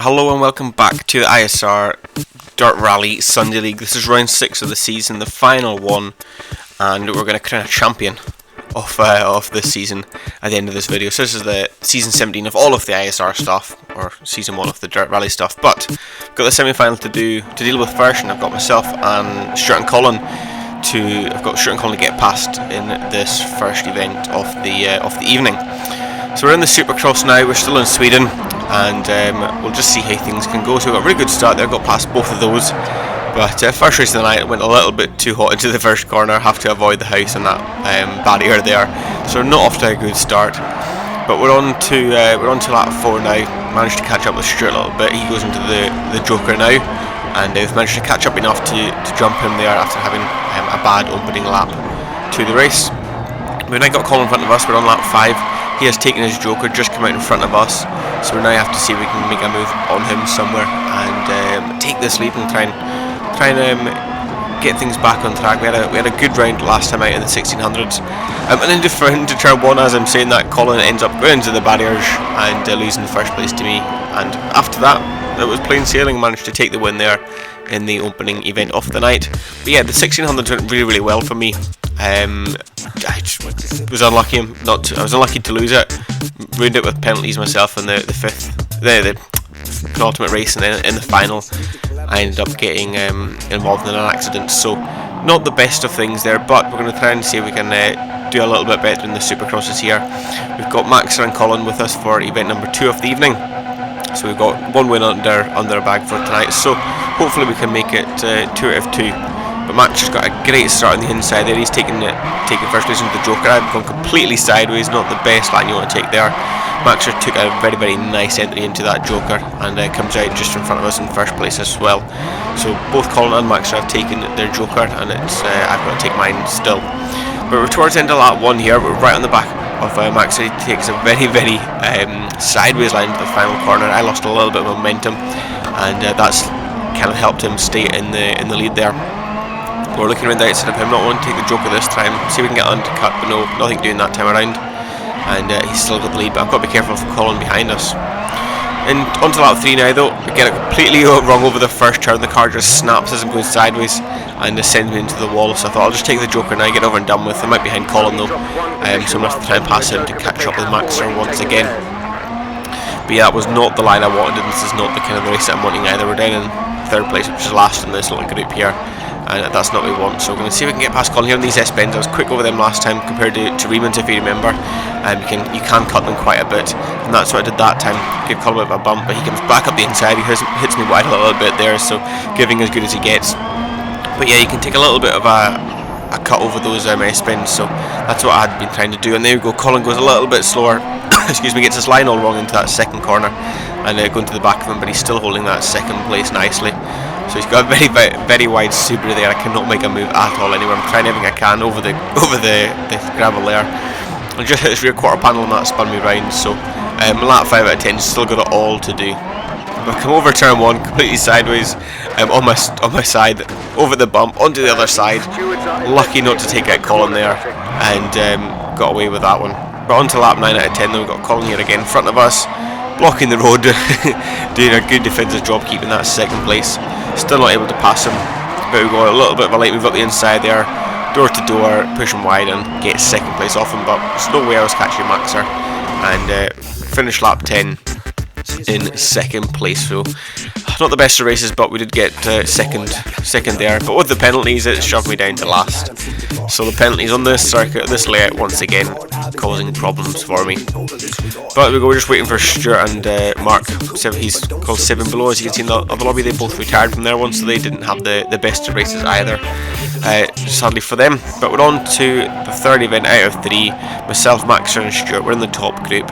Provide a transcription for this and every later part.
Hello and welcome back to the ISR Dirt Rally Sunday League. This is round 6 of the season, the final one, and we're going to crown a champion of this season at the end of this video. So this is the season 17 of all of the ISR stuff, or season 1 of the Dirt Rally stuff. But I've got the semi-final to deal with first, and I've got myself and Stuart and Colin to get past in this first event of the evening. So we're in the Supercross now. We're still in Sweden, and we'll just see how things can go. So we've got a really good start there, got past both of those, but first race of the night went a little bit too hot into the first corner. Have to avoid the house and that barrier there, so we're not off to a good start. But we're on to lap 4 now. Managed to catch up with Stuart a little bit. He goes into the Joker now, and we've managed to catch up enough to jump him there after having a bad opening lap to the race. We've now got Colin in front of us. We're on lap 5. He has taken his Joker, just come out in front of us, so we now have to see if we can make a move on him somewhere and take this lead and try and get things back on track. We had a good round last time out in the 1600s, and into turn 1, as I'm saying that, Colin ends up going into the barriers and losing the first place to me, and after that it was plain sailing. Managed to take the win there in the opening event of the night. But yeah, the 1600s went really well for me. I just was unlucky I was unlucky to lose it. Ruined it with penalties myself in the penultimate race, and then in the final I ended up getting involved in an accident. So not the best of things there, but we're going to try and see if we can do a little bit better in the Supercrosses here. We've got Maxer and Colin with us for event number 2 of the evening. So we've got one win under our bag for tonight, so hopefully we can make it 2 out of 2. But Max has got a great start on the inside there. He's taking first place into the Joker. I've gone completely sideways, not the best line you want to take there. Max took a very nice entry into that Joker, and comes out just in front of us in first place as well. So both Colin and Max have taken their Joker, and I've got to take mine still. But we're towards the end of lap 1 here. We're right on the back of Max. He takes a very sideways line to the final corner. I lost a little bit of momentum, and that's kind of helped him stay in the lead there. We're looking around the outside of him, not wanting to take the Joker this time, see if we can get undercut, but no, nothing doing that time around, and he's still got the lead. But I've got to be careful of Colin behind us. And onto lap 3 now though. We get it completely wrong over the first turn. The car just snaps as I'm going sideways and sends me into the wall, so I thought I'll just take the Joker now, get over and done with. I'm right behind Colin though, so I'm going to have to try and pass him to catch up with Maxer once again. But yeah, that was not the line I wanted, and this is not the kind of race that I'm wanting either. We're down in 3rd place, which is last in this little group here, and that's not what we want. So we're going to see if we can get past Colin here on these S-bends. I was quick over them last time compared to Reman's, if you remember. You can cut them quite a bit, and that's what I did that time. Give Colin a bit of a bump, but he comes back up the inside. He hits me wide a little bit there, so giving as good as he gets. But yeah, you can take a little bit of a cut over those S-bends, so that's what I had been trying to do. And there we go, Colin goes a little bit slower, excuse me, gets his line all wrong into that second corner, and going to the back of him, but he's still holding that second place nicely. So he's got a very wide Subaru there. I cannot make a move at all anywhere. I'm trying everything I can over the gravel there. I just hit his rear quarter panel and that spun me round. So lap 5 out of 10, still got it all to do. But come over turn 1 completely sideways, on my side, over the bump, onto the other side. Lucky not to take out Colin there, and got away with that one. But on to lap 9 out of 10 though. We've got Colin here again in front of us, blocking the road, doing a good defensive job keeping that second place. Still not able to pass him, but we got a little bit of a light move up the inside there, door to door, push him wide and get second place off him. But there's no way I was catching Maxer, and finished lap 10 in second place. So not the best of races, but we did get second there. But with the penalties, it shoved me down to last. So the penalties on this circuit, this layout, once again causing problems for me. But we go, we're just waiting for Stuart and Mark. He's called 7 Below, as you can see in the other lobby. They both retired from there once, so they didn't have the best of races either, sadly for them. But we're on to the 3rd event out of 3. Myself, Maxer and Stuart, we're in the top group.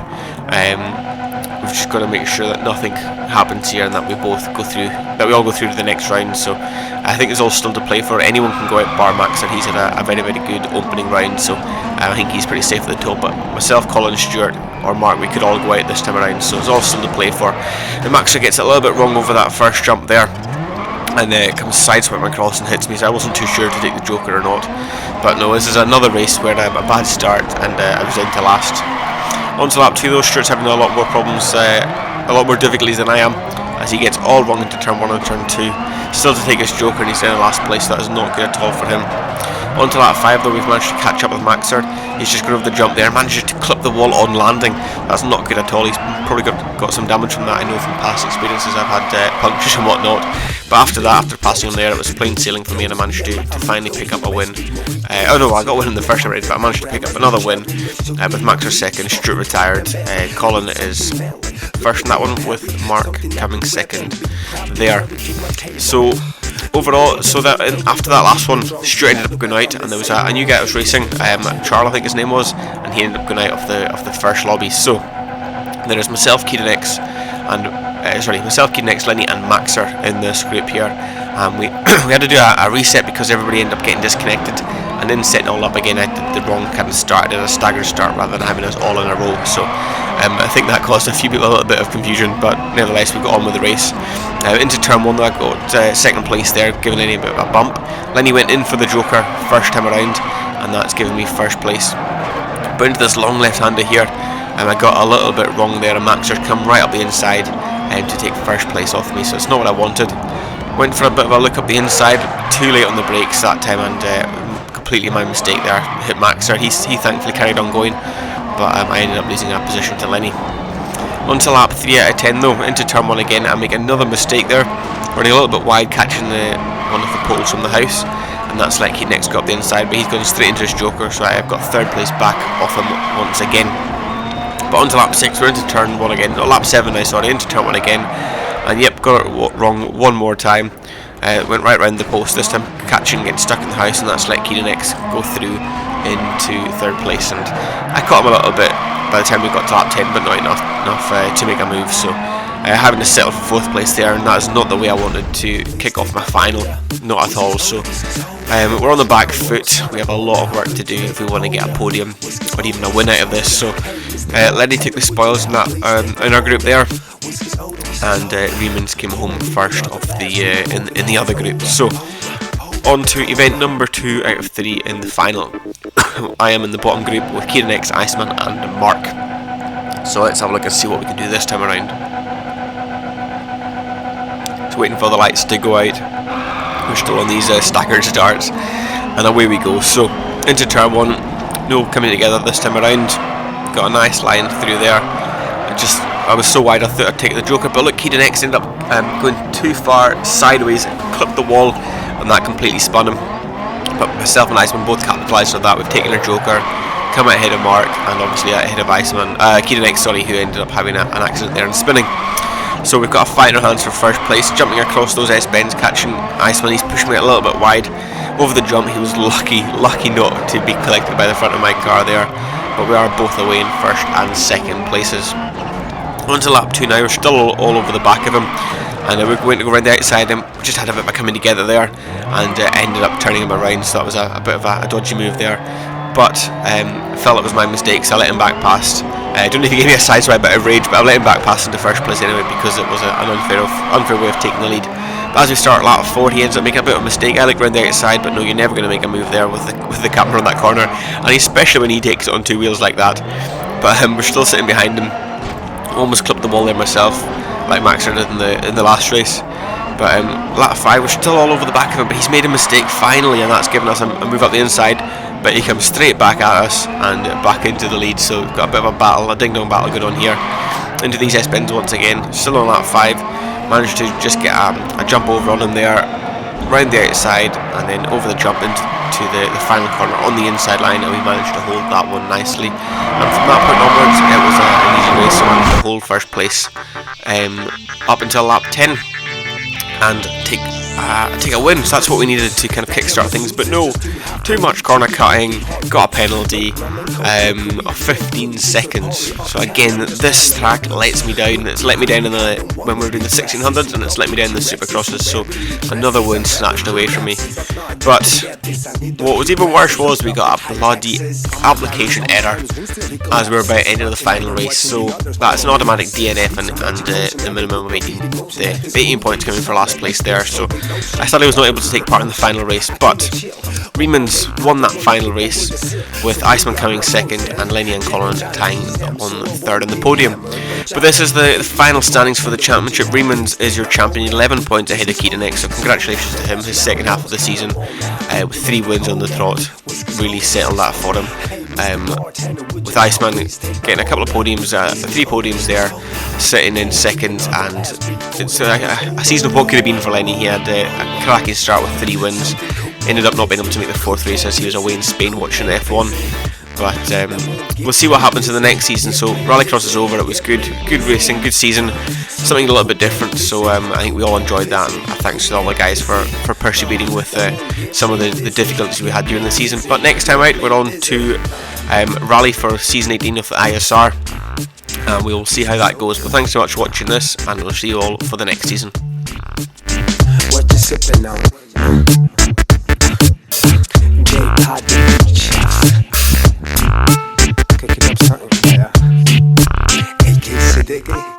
We've just got to make sure that nothing happens here and that we all go through to the next round. So I think it's all still to play for. Anyone can go out bar Max, and he's had a very good opening round, so I think he's pretty safe at the top. But myself, Colin, Stuart or Mark, we could all go out this time around, so it's all still to play for. And Max gets it a little bit wrong over that first jump there, and it comes sideswiping across and hits me, so I wasn't too sure to take the Joker or not. But no, this is another race where I have a bad start, and I was down to last. On to lap 2 though. Stuart's having a lot more problems, a lot more difficulties than I am, as he gets all wrong into turn 1 and turn 2. Still to take his joker, and he's in last place, so that is not good at all for him. On to lap 5 though, we've managed to catch up with Maxer. He's just going over the jump there, manages to clip the wall on landing. That's not good at all. He's probably got some damage from that, I know from past experiences. I've had punctures and whatnot. But after that, after passing on there, it was plain sailing for me, and I managed to finally pick up a win. Oh no, I got a win in the first round, but I managed to pick up another win with Maxer second, Stuart retired, Colin is first in that one, with Mark coming second there. So overall, after that last one, Stuart ended up going out, and there was a new guy that was racing, Charles I think his name was, and he ended up going out of the first lobby. So there is myself, Kieran X, and Lenny and Maxer in this group here. We we had to do a reset because everybody ended up getting disconnected, and then setting all up again. I did the wrong kind of start, I did a staggered start rather than having us all in a row. So I think that caused a few people a little bit of confusion, but nevertheless we got on with the race. Into turn 1 though, I got second place there, giving Lenny a bit of a bump. Lenny went in for the joker first time around, and that's given me first place. But into this long left-hander here, I got a little bit wrong there, and Maxer come right up the inside to take first place off me, so it's not what I wanted. Went for a bit of a look up the inside, too late on the brakes that time, and completely my mistake there. Hit Maxer. He thankfully carried on going, but I ended up losing that position to Lenny. On to lap 3 out of 10 though, into turn 1 again. I make another mistake there, running a little bit wide, catching one of the poles from the house, and that's like he next got up the inside, but he's going straight into his joker, so I've got third place back off him once again. But on to lap 6, we're into turn 1 again, no, lap 7 now, sorry, into turn 1 again, and yep, got it wrong one more time. Went right round the post, this time catching, getting stuck in the house, and that's let Kieran X go through into third place, and I caught him a little bit by the time we got to lap 10, but not enough to make a move, so having to settle for 4th place there, and that is not the way I wanted to kick off my final, not at all. So we're on the back foot, we have a lot of work to do if we want to get a podium or even a win out of this. So Lenny took the spoils in our group there, and Riemans came home first of in the other group. So on to event number 2 out of 3 in the final. I am in the bottom group with Kieran X, Iceman and Mark. So let's have a look and see what we can do this time around. So waiting for the lights to go out. We're still on these staggered starts, and away we go. So into turn 1, no coming together this time around. Got a nice line through there. I was so wide I thought I'd take the joker, but look, Kieran X ended up going too far sideways, clipped the wall, and that completely spun him. But myself and Iceman both capitalised on that. We've taken our joker, come out ahead of Mark, and obviously out ahead of Kieran X, sorry, who ended up having an accident there and spinning. So we've got a fight in our hands for first place, jumping across those S-bends, catching Iceman. He's pushing me a little bit wide. Over the jump, he was lucky not to be collected by the front of my car there, but we are both away in first and second places. On to lap 2 now, we're still all over the back of him, and we're going to go around the outside, and we just had a bit of a coming together there, and ended up turning him around, so that was a bit of a dodgy move there. But felt it was my mistake, so I let him back past. I don't know if he gave me a sideswipe out of rage, but I let him back past into first place anyway, because it was an unfair way of taking the lead. But as we start lap 4, he ends up making a bit of a mistake. I look around the outside, but no, you're never going to make a move there with the camera on that corner, and especially when he takes it on 2 wheels like that. But we're still sitting behind him. Almost clipped the wall there myself, like Maxer did in the last race. But lap 5, we're still all over the back of him, but he's made a mistake finally, and that's given us a move up the inside. But he comes straight back at us and back into the lead, so we've got a bit of a battle, a ding-dong battle going on here. Into these S-bends once again, still on lap 5, managed to just get a jump over on him there, round the outside, and then over the jump into the final corner on the inside line, and we managed to hold that one nicely. And from that point onwards, it was an easy race, so I managed to hold first place up until lap 10 and take a win. So that's what we needed to kind of kickstart things, but no, too much corner cutting, got a penalty of 15 seconds. So again, this track lets me down. It's let me down when we were doing the 1600s, and it's let me down in the Supercrosses, so another win snatched away from me. But what was even worse was we got a bloody application error as we were about ending the final race. So that's an automatic DNF, and the minimum of 18 points coming for last place there. So I sadly was not able to take part in the final race, but Riemans won that final race with Iceman coming second and Lenny and Colin tying on third on the podium. But this is the final standings for the championship. Raymond is your champion, 11 points ahead of Keaton, so congratulations to him. His second half of the season with 3 wins on the trot really settled that for him. With Iceman getting a couple of podiums, 3 podiums there, sitting in second, and it's a season of what could have been for Lenny. He had a cracking start with 3 wins, ended up not being able to make the 4th race as he was away in Spain watching F1. But we'll see what happens in the next season. So Rallycross is over. It was good racing, good season, something a little bit different. So I think we all enjoyed that, and thanks to all the guys for persevering with some of the difficulties we had during the season. But next time out, we're on to Rally for season 18 of the ISR, and we will see how that goes. But thanks so much for watching this, and we'll see you all for the next season. What you sipping on? JPOD. Cooking up something, yeah. AK Sediki.